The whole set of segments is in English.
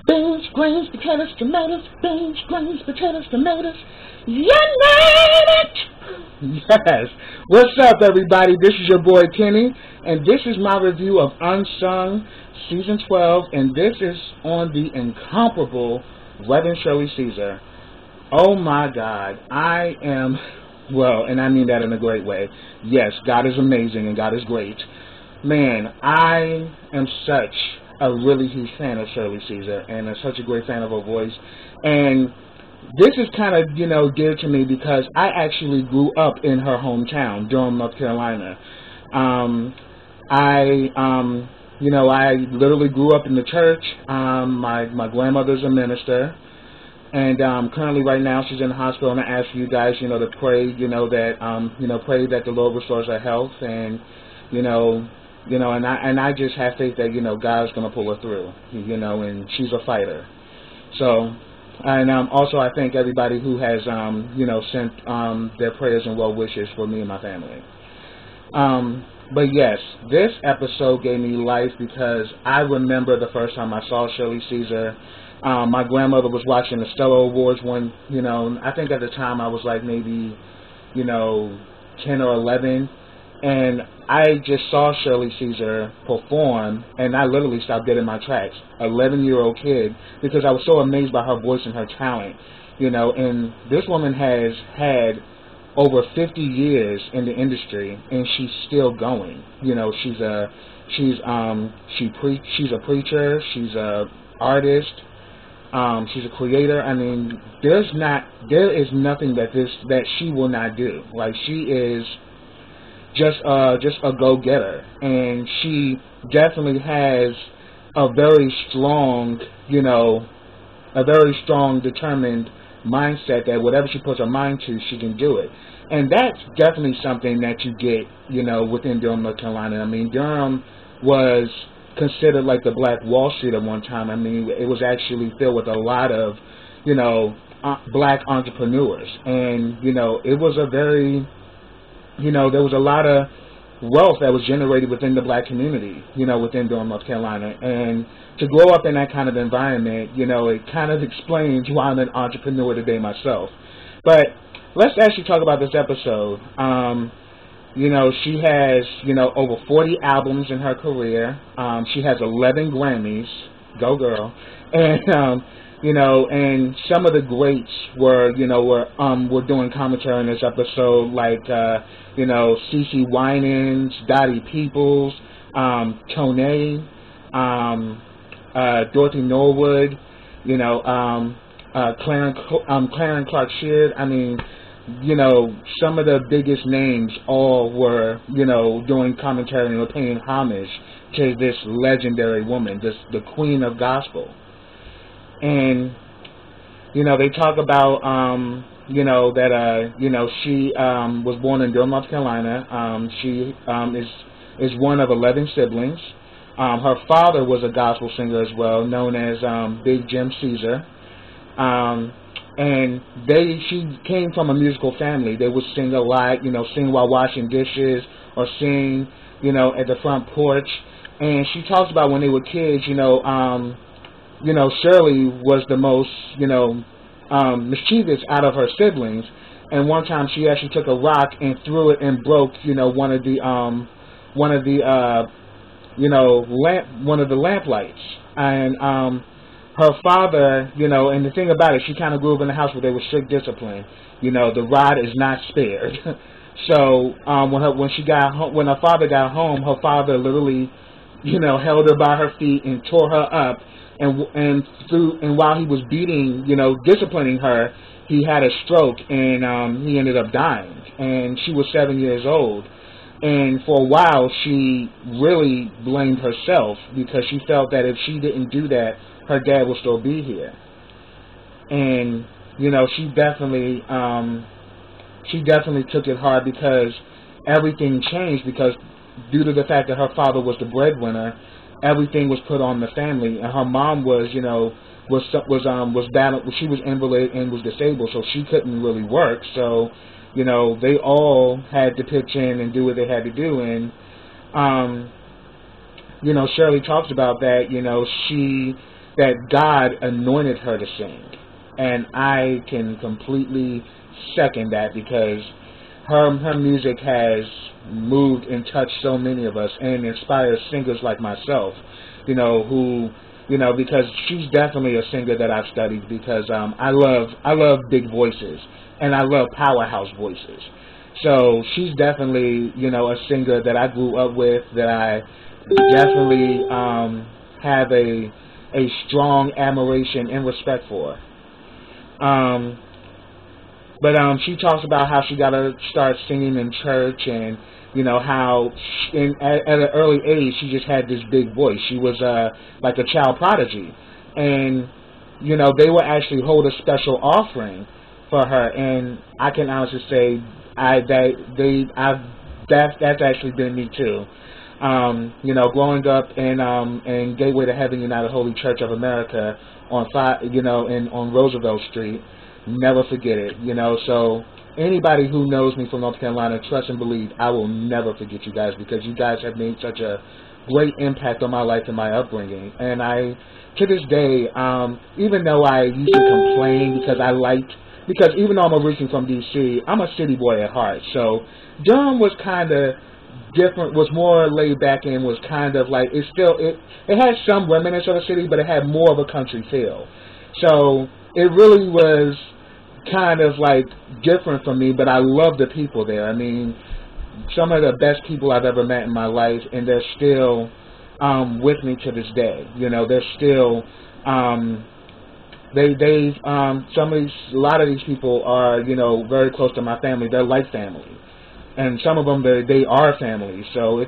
Beans, greens, potatoes, tomatoes. Beans, greens, potatoes, tomatoes. You name it! Yes. What's up, everybody? This is your boy Kenny, and this is my review of Unsung Season 12, and this is on the incomparable Reverend Shirley Caesar. Oh my God, I am, well, and I mean that in a great way. Yes, God is amazing and God is great. Man, I am such a really huge fan of Shirley Caesar and such a great fan of her voice. And this is kind of, dear to me because I actually grew up in her hometown, Durham, North Carolina. I literally grew up in the church. My grandmother's a minister. And currently, right now, she's in the hospital, and I ask you guys, to pray, pray that the Lord restores her health, and and I just have faith that God's gonna pull her through, and she's a fighter. So, and also I thank everybody who has sent their prayers and well wishes for me and my family. But yes, this episode gave me life because I remember the first time I saw Shirley Caesar. My grandmother was watching the Stellar Awards when, I think at the time I was like maybe, 10 or 11. And I just saw Shirley Caesar perform, and I literally stopped dead in my tracks. 11-year-old kid, because I was so amazed by her voice and her talent. And this woman has had over 50 years in the industry, and she's still going. She's a preacher, she's a artist. She's a creator. I mean, there is nothing that she will not do. Like, she is just a go-getter, and she definitely has a very strong, determined mindset that whatever she puts her mind to, she can do it. And that's definitely something that you get, within Durham, North Carolina. I mean, Durham was considered like the Black Wall Street at one time. I mean, it was actually filled with a lot of, black entrepreneurs. And, it was a very, there was a lot of wealth that was generated within the black community, within Durham, North Carolina. And to grow up in that kind of environment, it kind of explains why I'm an entrepreneur today myself. But let's actually talk about this episode. She has, over 40 albums in her career. She has 11 Grammys. Go girl. And, and some of the greats were doing commentary in this episode, like, CeCe Winans, Dottie Peoples, Toné, Dorothy Norwood, Clarence Clark Sheard. I mean, some of the biggest names all were, doing commentary and were paying homage to this legendary woman, the queen of gospel. And, they talk about, that, she was born in Durham, North Carolina. She is one of 11 siblings. Her father was a gospel singer as well, known as Big Jim Caesar. And she came from a musical family. They would sing a lot, sing while washing dishes or sing, at the front porch. And she talks about when they were kids, Shirley was the most, mischievous out of her siblings. And one time she actually took a rock and threw it and broke, one of the lamp lights. And her father, and the thing about it, she kind of grew up in a house where there was strict discipline. The rod is not spared. So when her father got home, her father literally, held her by her feet and tore her up, and while he was beating, disciplining her, he had a stroke and he ended up dying. And she was 7 years old. And for a while, she really blamed herself because she felt that if she didn't do that, her dad will still be here. And, she definitely took it hard because everything changed because due to the fact that her father was the breadwinner, everything was put on the family. And her mom was, was battled. She was invalid and was disabled, so she couldn't really work. So, they all had to pitch in and do what they had to do. And, Shirley talks about that. that God anointed her to sing. And I can completely second that, because her music has moved and touched so many of us and inspires singers like myself, because she's definitely a singer that I've studied, because I love big voices, and I love powerhouse voices. So she's definitely, a singer that I grew up with, that I definitely have a strong admiration and respect for. But she talks about how she got to start singing in church, and how at an early age she just had this big voice. She was like a child prodigy, and they would actually hold a special offering for her. And I can honestly say that's actually been me too. Growing up in Gateway to Heaven United Holy Church of America on on Roosevelt Street. Never forget it, so anybody who knows me from North Carolina, trust and believe, I will never forget you guys, because you guys have made such a great impact on my life and my upbringing. And I, to this day, even though I used to complain because even though I'm originally from D.C., I'm a city boy at heart, so Durham was kind of different, was more laid back, and was kind of like, it had some remnants of a city, but it had more of a country feel. So it really was kind of like different for me, but I love the people there. I mean, some of the best people I've ever met in my life, and they're still with me to this day. They're still a lot of these people are very close to my family. They're like family, and some of them they are family. So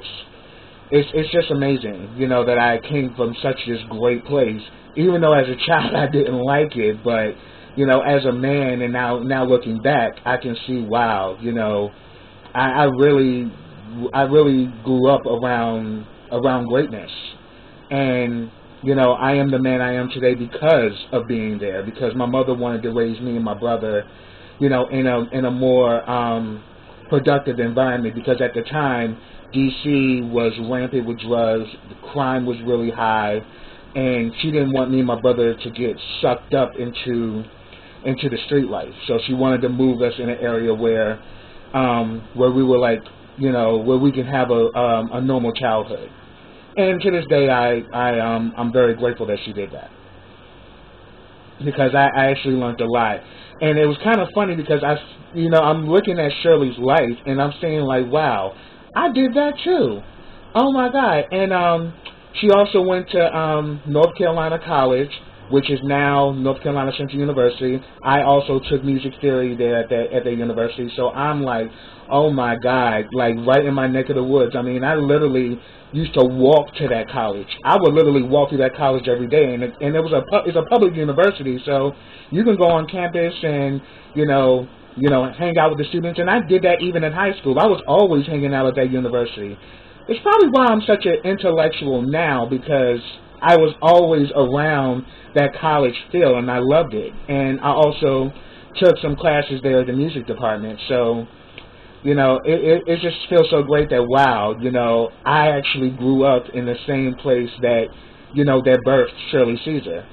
it's just amazing, that I came from such this great place. Even though as a child I didn't like it, but as a man, and now looking back, I can see, wow, I really grew up around greatness, and I am the man I am today because of being there. Because my mother wanted to raise me and my brother, in a more productive environment. Because at the time, D.C. was rampant with drugs, the crime was really high. And she didn't want me and my brother to get sucked up into the street life. So she wanted to move us in an area where we were like, where we can have a normal childhood. And to this day, I'm very grateful that she did that, because I actually learned a lot. And it was kind of funny, because I'm looking at Shirley's life, and I'm saying, like, wow, I did that too. Oh my God. And she also went to North Carolina College, which is now North Carolina Central University. I also took music theory there at that university. So I'm like, oh my God, like right in my neck of the woods. I mean, I literally used to walk to that college. I would literally walk through that college every day, and it's a public university, so you can go on campus and hang out with the students. And I did that even in high school. I was always hanging out at that university. It's probably why I'm such an intellectual now, because I was always around that college feel, and I loved it. And I also took some classes there at the music department. So, it just feels so great that, wow, I actually grew up in the same place that, that birthed Shirley Caesar.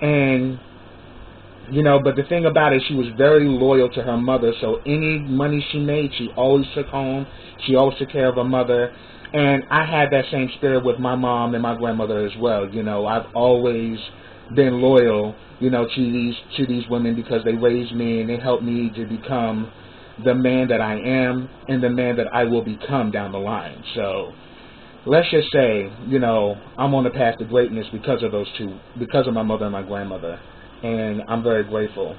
And, but the thing about it, she was very loyal to her mother. So any money she made, she always took home. She always took care of her mother. And I had that same spirit with my mom and my grandmother as well. I've always been loyal, to these women, because they raised me and they helped me to become the man that I am and the man that I will become down the line. So let's just say, I'm on the path to greatness because of those two, because of my mother and my grandmother, and I'm very grateful.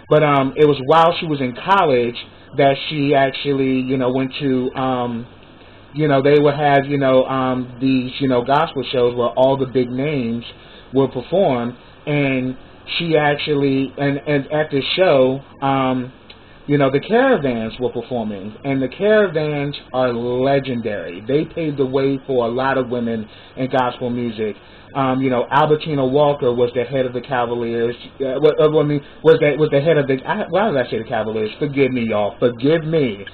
But it was while she was in college that she actually, went to they would have, these, gospel shows where all the big names will perform, and she actually, and at this show, the Caravans were performing, and the Caravans are legendary. They paved the way for a lot of women in gospel music. Albertina Walker was the head of the Cavaliers. Was the head of the, why did I say the Cavaliers? Forgive me, y'all. Forgive me.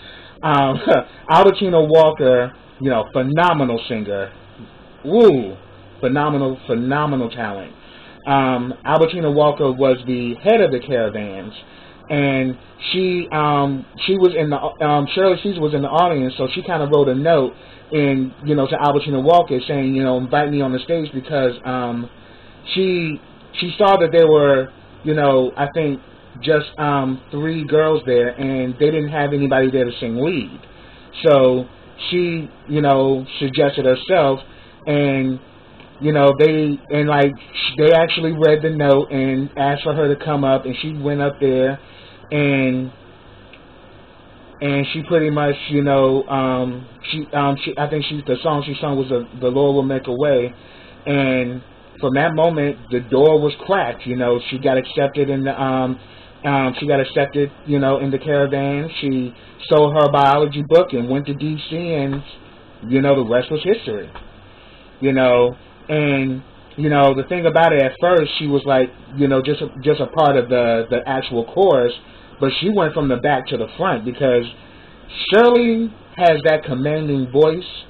Albertina Walker, phenomenal singer. Woo! Phenomenal talent. Albertina Walker was the head of the Caravans, and she was in the Shirley Caesar was in the audience, so she kind of wrote a note to Albertina Walker saying, invite me on the stage because she saw that there were, I think just 3 girls there, and they didn't have anybody there to sing lead. So she, suggested herself, and they actually read the note and asked for her to come up, and she went up there, and she pretty much, I think the song she sung was "The Lord Will Make a Way," and from that moment the door was cracked. She got accepted in the in the Caravans. She sold her biology book and went to DC, and the rest was history. And the thing about it, at first she was like, just a part of the actual chorus, but she went from the back to the front because Shirley has that commanding voice,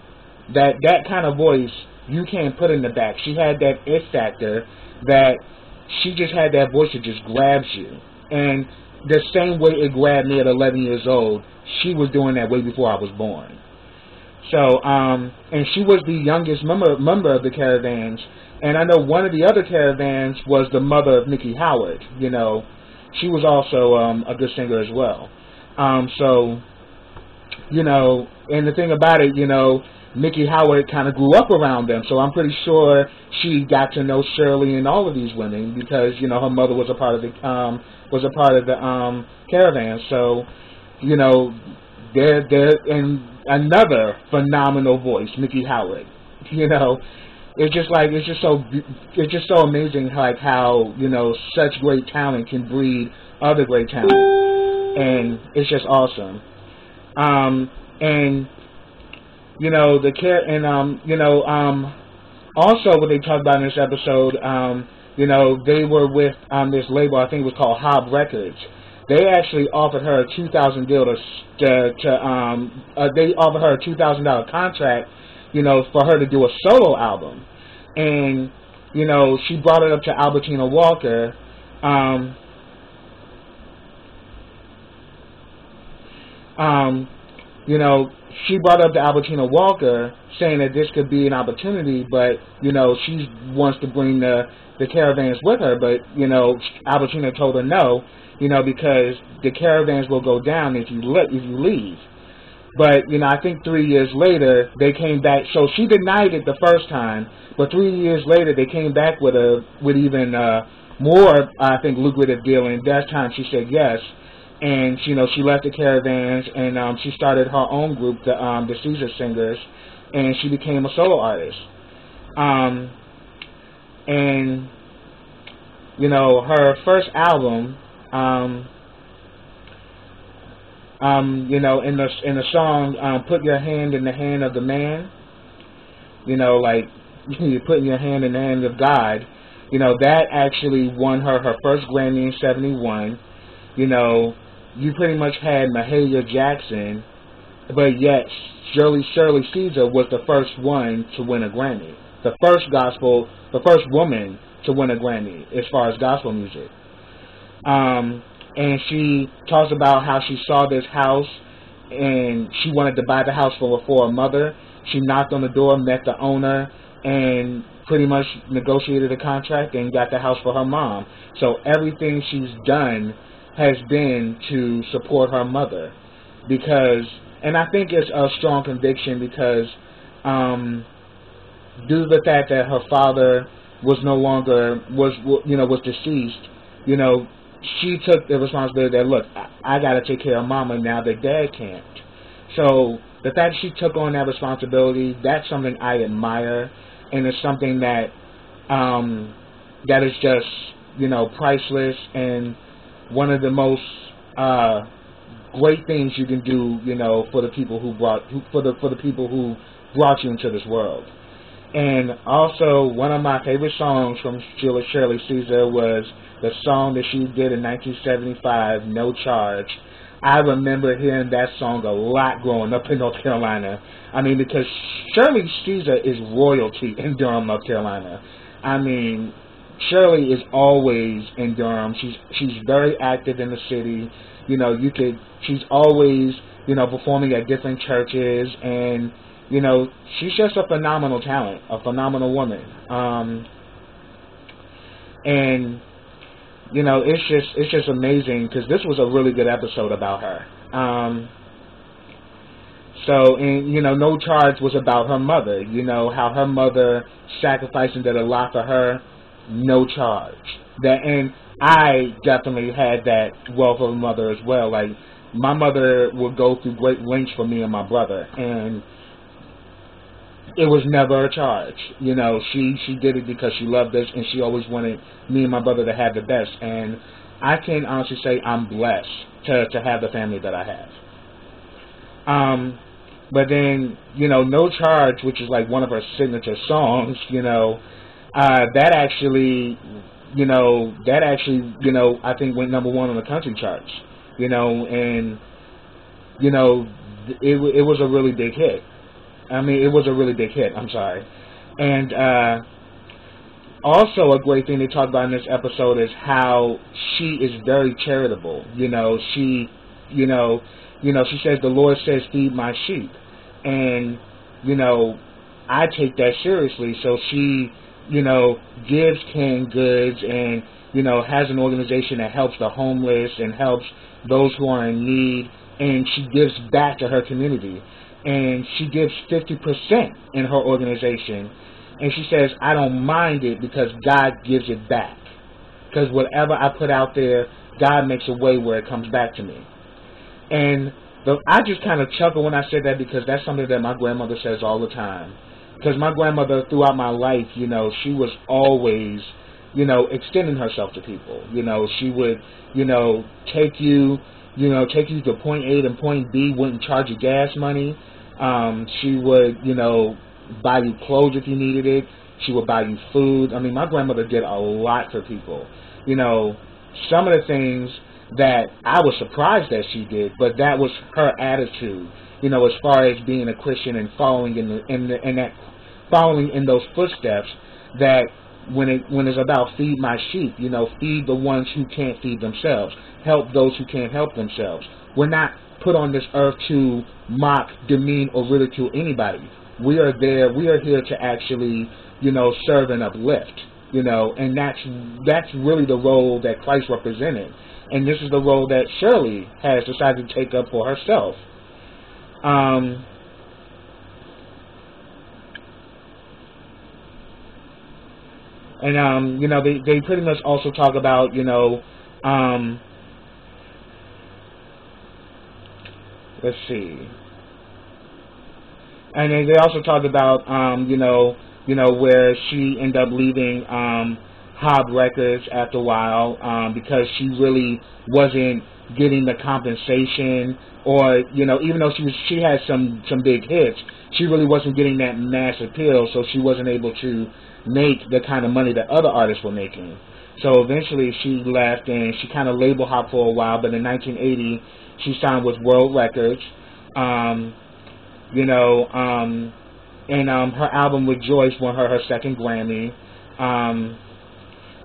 that kind of voice you can't put in the back. She had that it factor that she just had that voice that just grabs you. And the same way it grabbed me at 11 years old, she was doing that way before I was born. So, and she was the youngest member of the Caravans. And I know one of the other Caravans was the mother of Mickey Howard. She was also a good singer as well. And the thing about it, Mickey Howard kind of grew up around them, so I'm pretty sure she got to know Shirley and all of these women because her mother was a part of the Caravans. So they're and another phenomenal voice, Mickey Howard. It's just so amazing, like how such great talent can breed other great talent, and it's just awesome. Also what they talked about in this episode, they were with this label, I think it was called Hob Records. They actually offered her a $2,000 deal they offered her a $2,000 contract, for her to do a solo album. And, she brought it up to Albertina Walker, she brought up to Albertina Walker saying that this could be an opportunity, but, she wants to bring the Caravans with her, but, Albertina told her no, because the Caravans will go down if you leave. But, I think 3 years later, they came back, so she denied it the first time, but 3 years later, they came back with even more, I think, lucrative deal, and that time she said yes. And she left the Caravans, and she started her own group, the Caesar Singers, and she became a solo artist. And her first album, in the song "Put Your Hand in the Hand of the Man," like you're putting your hand in the hand of God. That actually won her first Grammy in '71. You pretty much had Mahalia Jackson, but yet Shirley Caesar was the first one to win a Grammy. The first woman to win a Grammy as far as gospel music. And she talks about how she saw this house and she wanted to buy the house for her mother. She knocked on the door, met the owner, and pretty much negotiated a contract and got the house for her mom. So everything she's done has been to support her mother, and I think it's a strong conviction because due to the fact that her father was was deceased, she took the responsibility that, look, I got to take care of mama now that dad can't. So the fact she took on that responsibility, that's something I admire, and it's something that that is just priceless and one of the most great things you can do, for the people who brought you into this world. And also, one of my favorite songs from Shirley Caesar was the song that she did in 1975, "No Charge." I remember hearing that song a lot growing up in North Carolina. I mean, because Shirley Caesar is royalty in Durham, North Carolina. I mean, Shirley is always in Durham. She's very active in the city. You know, she's always, you know, performing at different churches, and, you know, she's just a phenomenal talent, a phenomenal woman. And, you know, it's just amazing, because this was a really good episode about her. So, and, you know, No Charge was about her mother, you know, how her mother sacrificed and did a lot for her. No charge. And I definitely had that wealth of a mother as well. Like, my mother would go through great lengths for me and my brother, and it was never a charge. You know, she did it because she loved us, and she always wanted me and my brother to have the best. And I can honestly say I'm blessed to have the family that I have. But then, you know, No Charge, which is like one of her signature songs, you know, that actually, you know, I think went #1 on the country charts, you know, and, you know, it was a really big hit. I mean, it was a really big hit, I'm sorry. And also a great thing they talked about in this episode is how she is very charitable. You know, she says, the Lord says, feed my sheep. And, you know, I take that seriously. So she, you know, gives canned goods and, you know, has an organization that helps the homeless and helps those who are in need. And she gives back to her community. And she gives 50% in her organization. And she says, I don't mind it because God gives it back. Because whatever I put out there, God makes a way where it comes back to me. And I just kind of chuckle when I said that, because that's something that my grandmother says all the time. Because my grandmother, throughout my life, you know, she was always, you know, extending herself to people. You know, she would, you know, take you to point A and point B, wouldn't charge you gas money. She would, you know, buy you clothes if you needed it. She would buy you food. I mean, my grandmother did a lot for people. You know, some of the things that I was surprised that she did, but that was her attitude, you know, as far as being a Christian and following in those footsteps, that when it's about feed my sheep, you know, feed the ones who can't feed themselves, help those who can't help themselves. We're not put on this earth to mock, demean, or ridicule anybody. We are here to actually, you know, serve and uplift, you know, and that's really the role that Christ represented. And this is the role that Shirley has decided to take up for herself. And you know, they pretty much also talk about, you know, let's see. And then they also talked about, you know, where she ended up leaving Hob Records after a while, because she really wasn't getting the compensation, or, you know, even though she had some big hits, she really wasn't getting that mass appeal, so she wasn't able to make the kind of money that other artists were making. So eventually she left, and she kind of label hopped for a while, but in 1980 she signed with World Records, you know, and her album Rejoice won her second Grammy.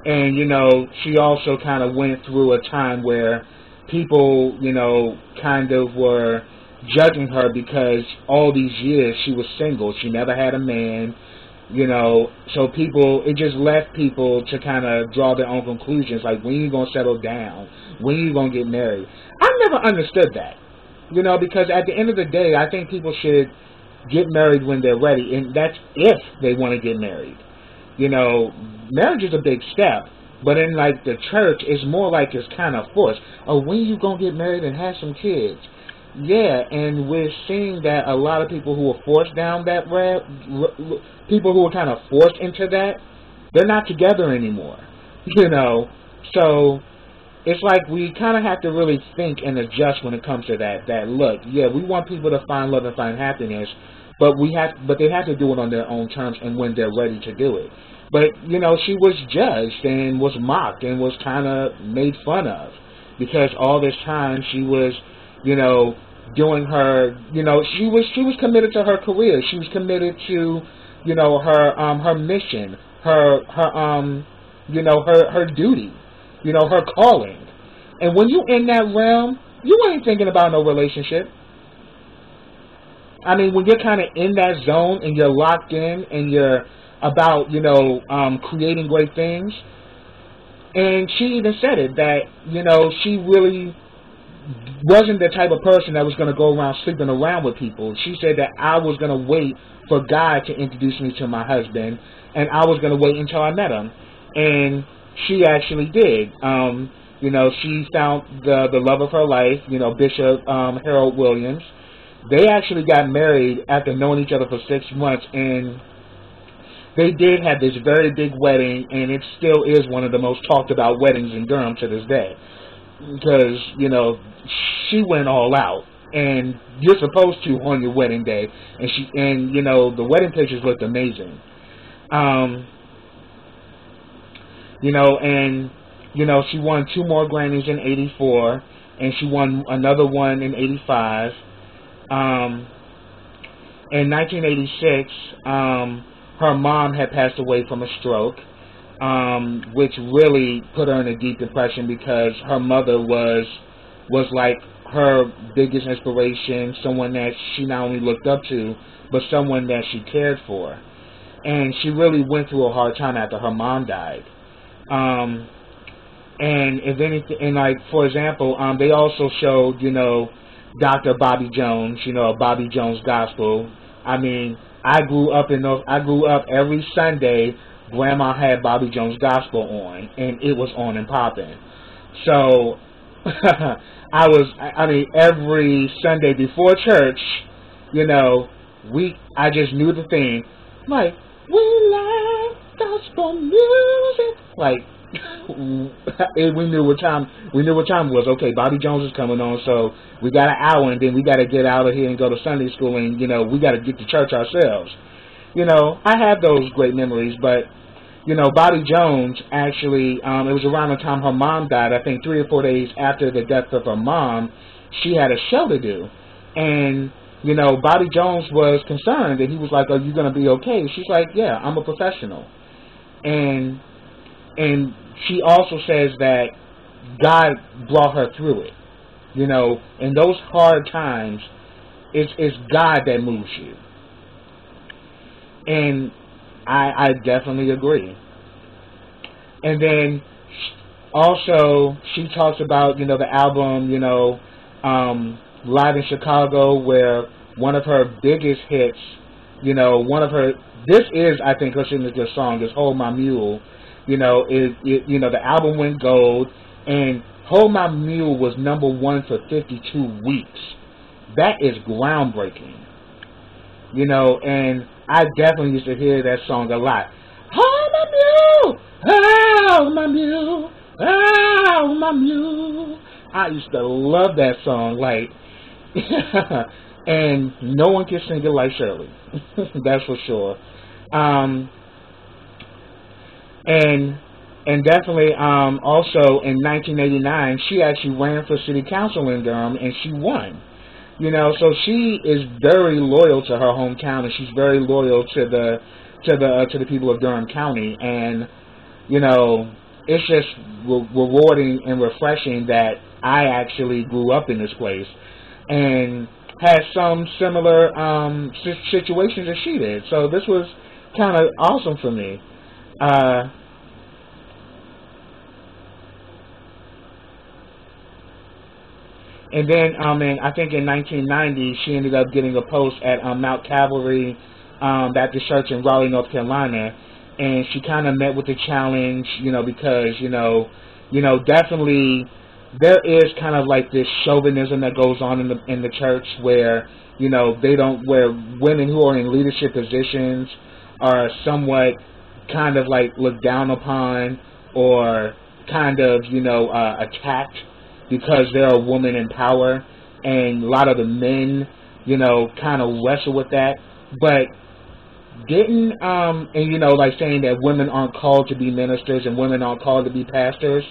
And, you know, she also kind of went through a time where people, you know, kind of were judging her because all these years she was single. She never had a man, you know, so it just left people to kind of draw their own conclusions, like, when are you going to settle down? When are you going to get married? I never understood that, you know, because at the end of the day, I think people should get married when they're ready, and that's if they want to get married. You know, marriage is a big step, but in, like, the church, it's more like it's kind of forced. Oh, when you going to get married and have some kids? Yeah, and we're seeing that a lot of people who are forced down that road, people who are kind of forced into that, they're not together anymore, you know. So it's like we kind of have to really think and adjust when it comes to that look. Yeah, we want people to find love and find happiness, but they have to do it on their own terms and when they're ready to do it. But, you know, she was judged and was mocked and was kind of made fun of because all this time she was, you know, doing her, you know, she was committed to her career. She was committed to, you know, her mission, her you know, her duty, you know, her calling. And when you in that realm, you ain't thinking about no relationship. I mean, when you're kind of in that zone and you're locked in and you're about, you know, creating great things. And she even said it, that, you know, she really wasn't the type of person that was going to go around sleeping around with people. She said that I was going to wait for God to introduce me to my husband, and I was going to wait until I met him. And she actually did. You know, she found the love of her life, you know, Bishop Harold Williams. They actually got married after knowing each other for 6 months, and they did have this very big wedding, and it still is one of the most talked about weddings in Durham to this day. Because, you know, she went all out, and you're supposed to on your wedding day, and you know, the wedding pictures looked amazing. You know, and you know, she won 2 more Grammys in '84, and she won another one in '85. In 1986, her mom had passed away from a stroke, which really put her in a deep depression, because her mother was like her biggest inspiration, someone that she not only looked up to, but someone that she cared for. And she really went through a hard time after her mom died. And if anything, and like, for example, they also showed, you know, Dr. Bobby Jones, you know, Bobby Jones Gospel. I mean, I grew up every Sunday. Grandma had Bobby Jones Gospel on, and it was on and popping. So I mean, every Sunday before church, you know, I just knew the theme, like, we like gospel music, like. we knew what time it was. Okay, Bobby Jones is coming on, so we got an hour, and then we got to get out of here and go to Sunday school, and you know, we got to get to church ourselves. You know, I have those great memories, but you know, Bobby Jones actually, it was around the time her mom died. I think 3 or 4 days after the death of her mom, she had a show to do, and you know, Bobby Jones was concerned, and he was like, "Are you going to be okay?" She's like, "Yeah, I'm a professional," and she also says that God brought her through it. You know, in those hard times, it's God that moves you. And I definitely agree. And then also she talks about, you know, the album, you know, Live in Chicago, where one of her biggest hits, you know, this is, I think, her signature song, is Hold My Mule. You know, you know, the album went gold, and Hold My Mule was #1 for 52 weeks. That is groundbreaking. You know, and I definitely used to hear that song a lot. Hold my mule, hold my mule, hold my mule. I used to love that song, like, and no one can sing it like Shirley. That's for sure. And definitely, also in 1989, she actually ran for city council in Durham, and she won. You know, so she is very loyal to her hometown, and she's very loyal to the people of Durham County. And you know, it's just rewarding and refreshing that I actually grew up in this place and had some similar situations as she did. So this was kind of awesome for me. And then, I think in 1990, she ended up getting a post at Mount Calvary Baptist Church in Raleigh, North Carolina, and she kind of met with the challenge, you know, because you know, definitely there is kind of like this chauvinism that goes on in the church, where you know, where women who are in leadership positions are somewhat kind of like looked down upon, or kind of, you know, attacked, because they're a woman in power, and a lot of the men, you know, kind of wrestle with that, but didn't, and you know, like saying that women aren't called to be ministers and women aren't called to be pastors,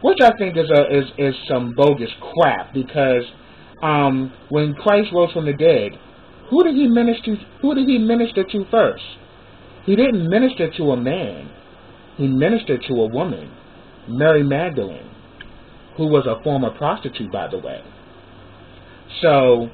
which I think is some bogus crap, because when Christ rose from the dead, who did he minister to first? He didn't minister to a man. he ministered to a woman, Mary Magdalene, who was a former prostitute, by the way. So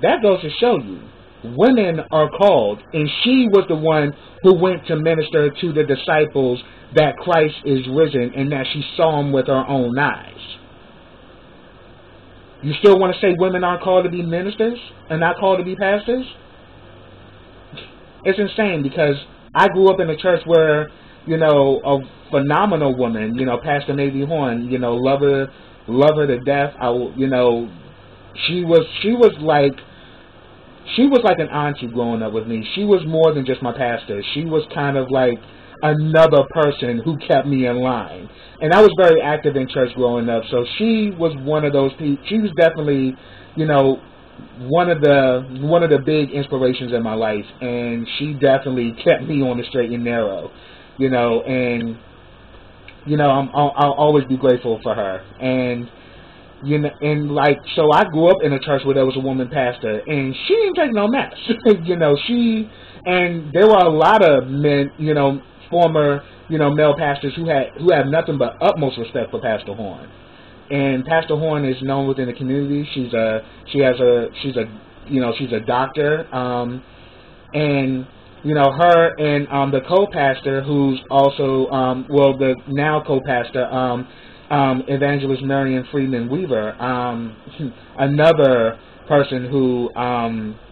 that goes to show you, women are called, and she was the one who went to minister to the disciples that Christ is risen and that she saw him with her own eyes. You still want to say women aren't called to be ministers and not called to be pastors? It's insane, because I grew up in a church where, you know, a phenomenal woman, you know, Pastor Mavie Horn, you know, love her to death. You know, she was like an auntie growing up with me. She was more than just my pastor. She was kind of like another person who kept me in line. And I was very active in church growing up, so she was one of those people. She was definitely, you know, one of the big inspirations in my life, and she definitely kept me on the straight and narrow, you know. And you know, I'll always be grateful for her. And you know, and like, so I grew up in a church where there was a woman pastor, and she didn't take no mess. You know, and there were a lot of men, you know, former, you know, male pastors who have nothing but utmost respect for Pastor Horn. And Pastor Horn is known within the community. She's a doctor. And you know, her and the co-pastor, who's also the now co-pastor, Evangelist Marion Freeman Weaver, another person who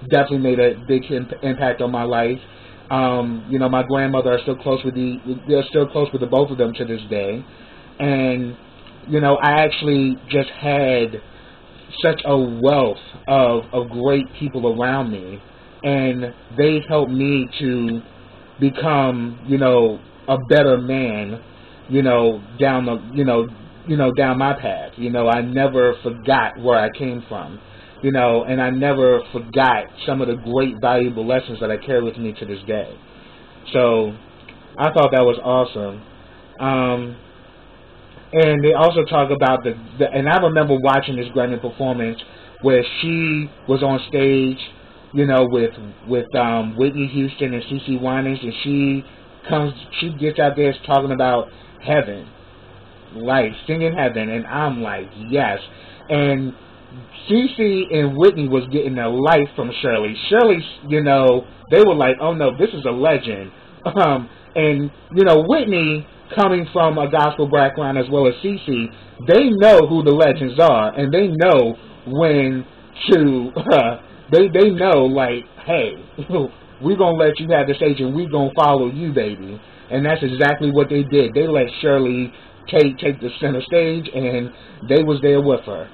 definitely made a big impact on my life. You know, my grandmother are still close with the both of them to this day. And you know, I actually just had such a wealth of great people around me, and they've helped me to become, you know, a better man, you know, down my path. You know, I never forgot where I came from, you know, and I never forgot some of the great valuable lessons that I carry with me to this day. So I thought that was awesome. And they also talk about and I remember watching this Grammy performance where she was on stage, you know, with Whitney Houston and CeCe Winans, and she gets out there talking about heaven, like singing heaven, and I'm like, yes. And CeCe and Whitney was getting a life from Shirley. Shirley, you know, they were like, oh no, this is a legend. And you know, Whitney, coming from a gospel background as well as CeCe, they know who the legends are, and they know when to, they know, like, hey, we're going to let you have the stage and we're going to follow you, baby. And that's exactly what they did. They let Shirley take the center stage, and they was there with her.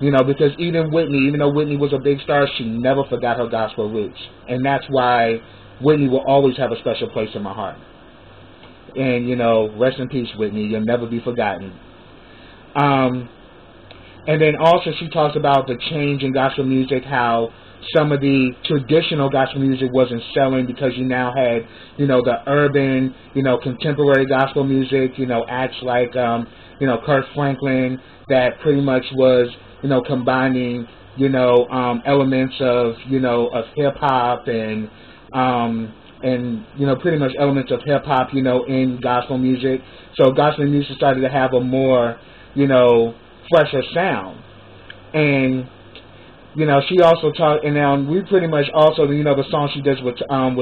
You know, because even though Whitney was a big star, she never forgot her gospel roots. And that's why Whitney will always have a special place in my heart. And, you know, rest in peace, Whitney. You'll never be forgotten. And then also she talks about the change in gospel music, how some of the traditional gospel music wasn't selling because you now had, you know, the urban, you know, contemporary gospel music, you know, acts like, you know, Kirk Franklin, that pretty much was, you know, combining, you know, elements of, you know, of hip-hop and you know, pretty much elements of hip-hop, you know, in gospel music. So gospel music started to have a more, you know, fresher sound. And, you know, she also talked, and then we pretty much also, you know, the song she does with Tone,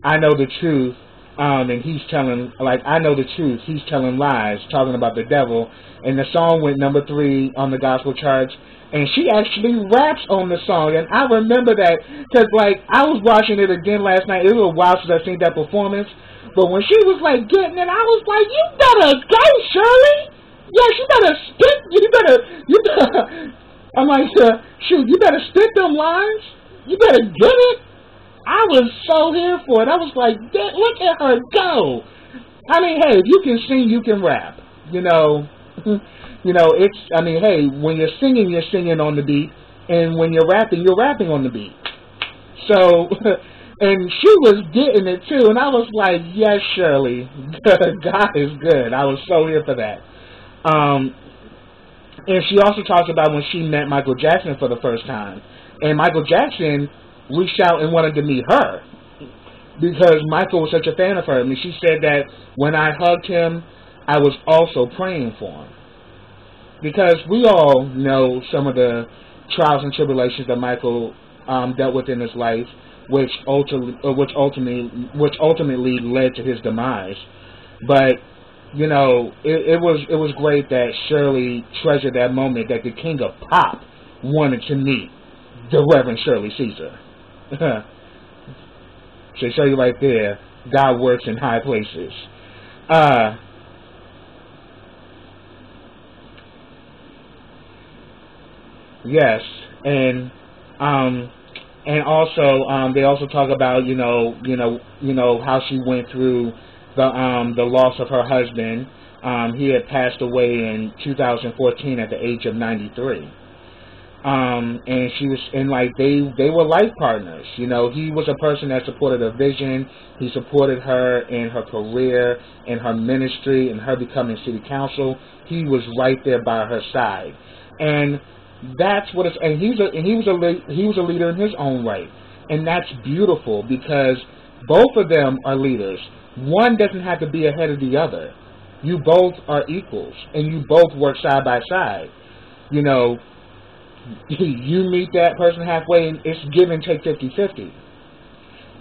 I Know the Truth, and he's telling, like, I know the truth, he's telling lies, talking about the devil. And the song went number 3 on the gospel charts. And she actually raps on the song. And I remember that because, like, I was watching it again last night. It was a while since I seen that performance. But when she was, like, getting it, I was like, you better go, Shirley. Yes, you better spit. You better. I'm like, shoot, you better spit them lines. You better get it. I was so here for it. I was like, look at her go. I mean, hey, if you can sing, you can rap. You know. You know, it's, I mean, hey, when you're singing on the beat, and when you're rapping on the beat. So, and she was getting it too, and I was like, yes, Shirley, God is good. I was so here for that. And she also talks about when she met Michael Jackson for the first time, and Michael Jackson reached out and wanted to meet her. because Michael was such a fan of her. I mean, she said that when I hugged him, I was also praying for him. Because we all know some of the trials and tribulations that Michael dealt with in his life, which ultimately led to his demise. But you know, it was great that Shirley treasured that moment that the king of pop wanted to meet the Reverend Shirley Caesar. So show you right there, God works in high places. Yes, and also they also talk about you know how she went through the loss of her husband. He had passed away in 2014 at the age of 93. And she was, and like they were life partners. You know, he was a person that supported her vision. He supported her in her career, in her ministry, in her becoming city council. He was right there by her side, and that's what it's. And he was a leader in his own right, and that's beautiful because both of them are leaders. One doesn't have to be ahead of the other. You both are equals, and you both work side by side. You know, you meet that person halfway, and it's give and take 50-50.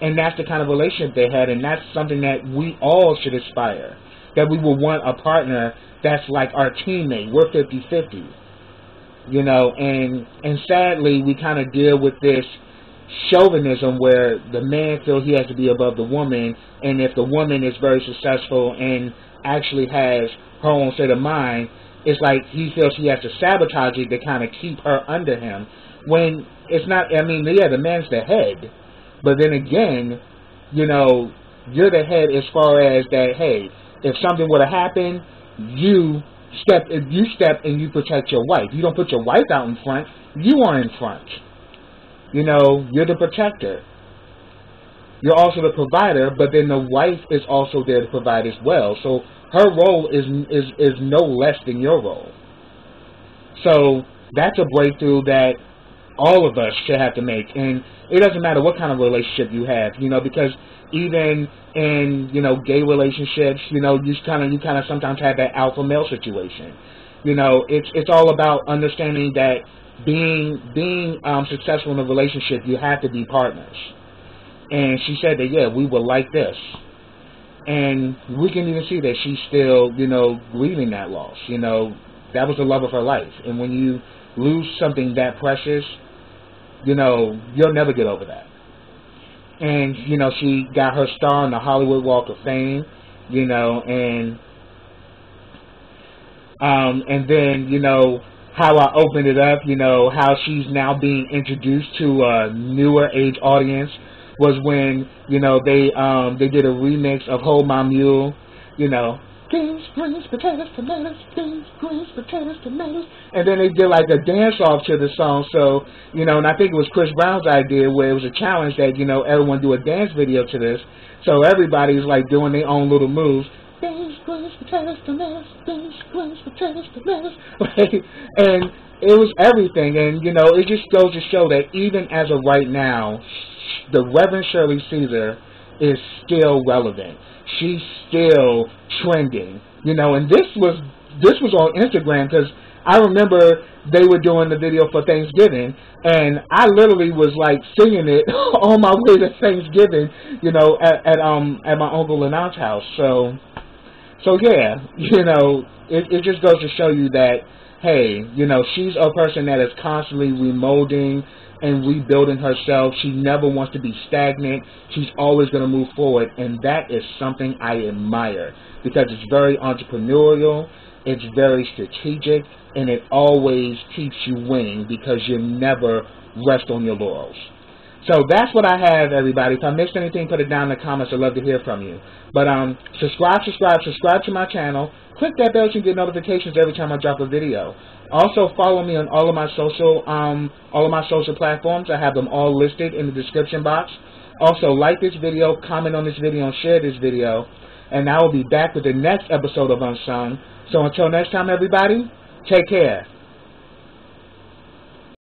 And that's the kind of relationship they had, and that's something that we all should aspire. That we will want a partner that's like our teammate. We're 50-50. You know, and sadly, we kind of deal with this chauvinism where the man feels he has to be above the woman, and if the woman is very successful and actually has her own state of mind, it's like he feels he has to sabotage it to kind of keep her under him, when it's not. I mean, yeah, the man's the head, but then again, you know, you're the head as far as that, hey, if something were to happen, you step and you protect your wife. You don't put your wife out in front, you are in front. You know, you're the protector. You're also the provider, but then the wife is also there to provide as well. So her role is no less than your role. So that's a breakthrough that all of us should have to make. And it doesn't matter what kind of relationship you have, you know, because even in, you know, gay relationships, you know, you kind of sometimes have that alpha male situation. You know, it's all about understanding that being successful in a relationship, you have to be partners. And she said that, yeah, we were like this. And we can even see that she's still, you know, grieving that loss. You know, that was the love of her life. And when you lose something that precious, you know, you'll never get over that. And, you know, she got her star on the Hollywood Walk of Fame, you know, and then, you know, how I opened it up, you know, how she's now being introduced to a newer age audience was when, you know, they did a remix of Hold My Mule, you know, beans, greens, potatoes, tomatoes, beans, greens, potatoes, tomatoes, and then they did like a dance off to the song. So, you know, and I think it was Chris Brown's idea where it was a challenge that, you know, everyone do a dance video to this. So everybody's like doing their own little moves. Beans, greens, potatoes, tomatoes, beans, greens, potatoes, tomatoes. And it was everything. And, you know, it just goes to show that even as of right now, the Reverend Shirley Caesar is still relevant. She's still trending. You know, and this was on Instagram because I remember they were doing the video for Thanksgiving, and I literally was like singing it on my way to Thanksgiving, you know, at my uncle and aunt's house. So yeah, you know, it just goes to show you that, hey, you know, she's a person that is constantly remolding and rebuilding herself. She never wants to be stagnant. She's always going to move forward, and that is something I admire because it's very entrepreneurial, it's very strategic, and it always keeps you winning because you never rest on your laurels. So that's what I have, everybody. If I missed anything, put it down in the comments. I'd love to hear from you. But subscribe to my channel. Click that bell so you get notifications every time I drop a video. Also, follow me on all of my social platforms. I have them all listed in the description box. Also, like this video, comment on this video, and share this video. And I will be back with the next episode of Unsung. So until next time, everybody, take care.